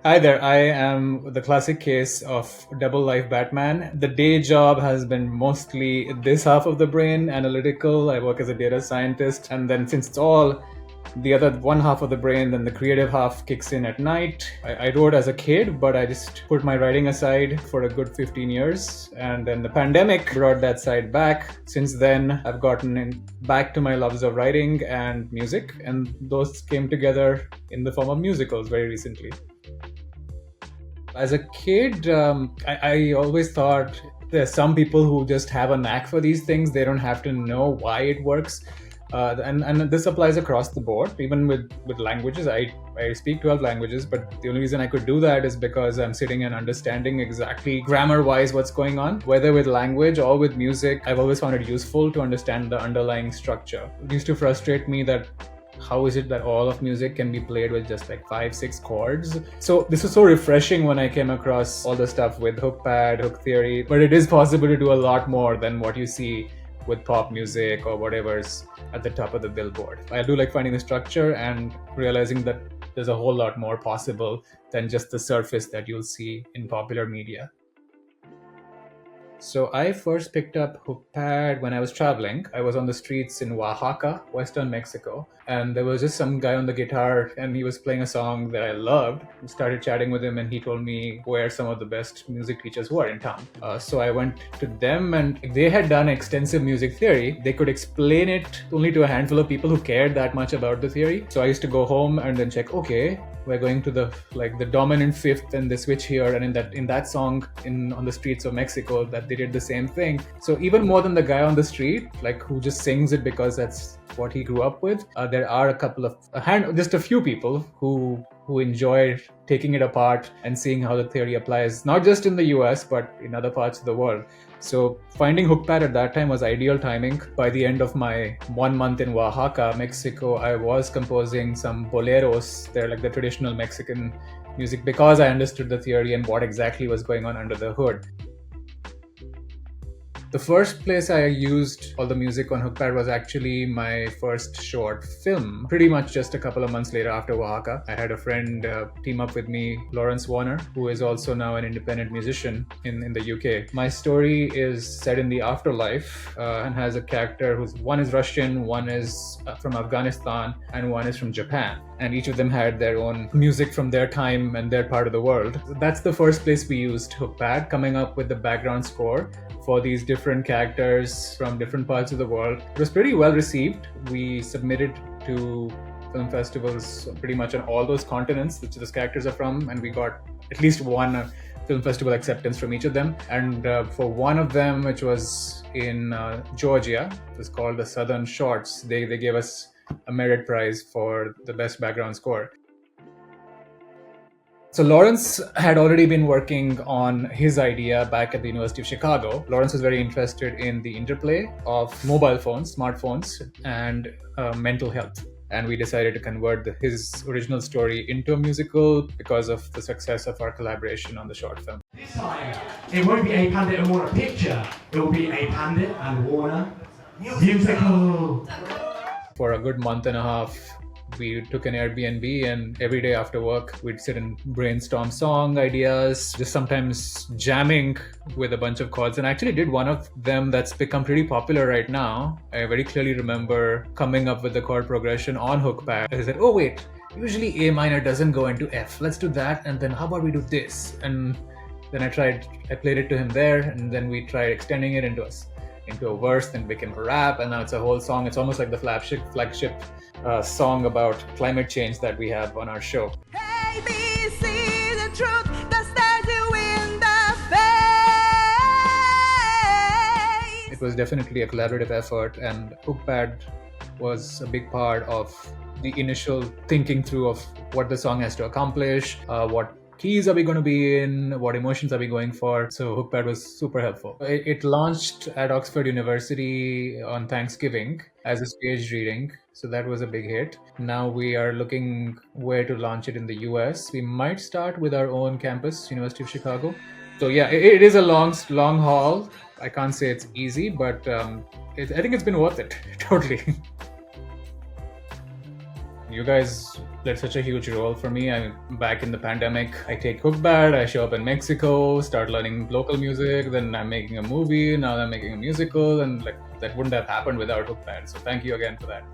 Hi there, I am the classic case of double life Batman. The day job has been mostly this half of the brain, analytical. I work as a data scientist, and then since it's all the other one half of the brain, then the creative half kicks in at night. I wrote as a kid, but I just put my writing aside for a good 15 years, and then the pandemic brought that side back. Since then, I've gotten back to my loves of writing and music, and those came together in the form of musicals very recently. As a kid, I always thought there's some people who just have a knack for these things. They don't have to know why it works. And this applies across the board, even with languages. I speak 12 languages, but the only reason I could do that is because I'm sitting and understanding exactly grammar-wise what's going on. Whether with language or with music, I've always found it useful to understand the underlying structure. It used to frustrate me that how is it that all of music can be played with just like 5-6 chords? So this was so refreshing when I came across all the stuff with Hookpad, Hooktheory, but it is possible to do a lot more than what you see with pop music or whatever's at the top of the billboard. I do like finding the structure and realizing that there's a whole lot more possible than just the surface that you'll see in popular media. So I first picked up Hookpad when I was traveling. I was on the streets in Oaxaca, western Mexico, and there was just some guy on the guitar and he was playing a song that I loved. I started chatting with him and he told me where some of the best music teachers were in town. So I went to them, and they had done extensive music theory. They could explain it only to a handful of people who cared that much about the theory. So I used to go home and then check, okay, we're going to the dominant fifth and the switch here, and in that song on the streets of Mexico, that they did the same thing. So even more than the guy on the street, like who just sings it because that's what he grew up with, there are just a few people who enjoy taking it apart and seeing how the theory applies, not just in the US, but in other parts of the world. So finding Hookpad at that time was ideal timing. By the end of my 1 month in Oaxaca, Mexico, I was composing some boleros. They're like the traditional Mexican music because I understood the theory and what exactly was going on under the hood. The first place I used all the music on Hookpad was actually my first short film. Pretty much just a couple of months later after Oaxaca, I had a friend team up with me, Lawrence Warner, who is also now an independent musician in the UK. My story is set in the afterlife and has a character one is Russian, one is from Afghanistan, and one is from Japan. And each of them had their own music from their time and their part of the world. That's the first place we used Hookpad, coming up with the background score for these different characters from different parts of the world. It was pretty well received. We submitted to film festivals pretty much on all those continents which those characters are from, and we got at least one film festival acceptance from each of them. And for one of them, which was in Georgia, it was called the Southern Shorts, they gave us a merit prize for the best background score. So Lawrence had already been working on his idea back at the University of Chicago. Lawrence was very interested in the interplay of mobile phones, smartphones, and mental health. And we decided to convert his original story into a musical because of the success of our collaboration on the short film. This time, it won't be a Pandit and Warner picture, it will be a Pandit and Warner musical. For a good month and a half, we took an Airbnb, and every day after work, we'd sit and brainstorm song ideas, just sometimes jamming with a bunch of chords. And I actually did one of them that's become pretty popular right now. I very clearly remember coming up with the chord progression on Hookpad. I said, oh wait, usually A minor doesn't go into F. Let's do that, and then how about we do this? And then I played it to him there, and then we tried extending it into a verse, then became a rap, and now it's a whole song. It's almost like the flagship song about climate change that we have on our show. Hey, me see the truth that stares you in the face. It was definitely a collaborative effort, and Hookpad was a big part of the initial thinking through of what the song has to accomplish, what keys are we going to be in, what emotions are we going for. So Hookpad was super helpful. It launched at Oxford University on Thanksgiving as a staged reading, so that was a big hit. Now we are looking where to launch it in the US. We might start with our own campus, University of Chicago. So yeah, it is a long haul. I can't say it's easy, but I think it's been worth it. Totally. You guys played such a huge role for me. I'm back in the pandemic. I take Hookpad, I show up in Mexico, start learning local music, then I'm making a movie, now I'm making a musical, and like that wouldn't have happened without Hookpad. So thank you again for that.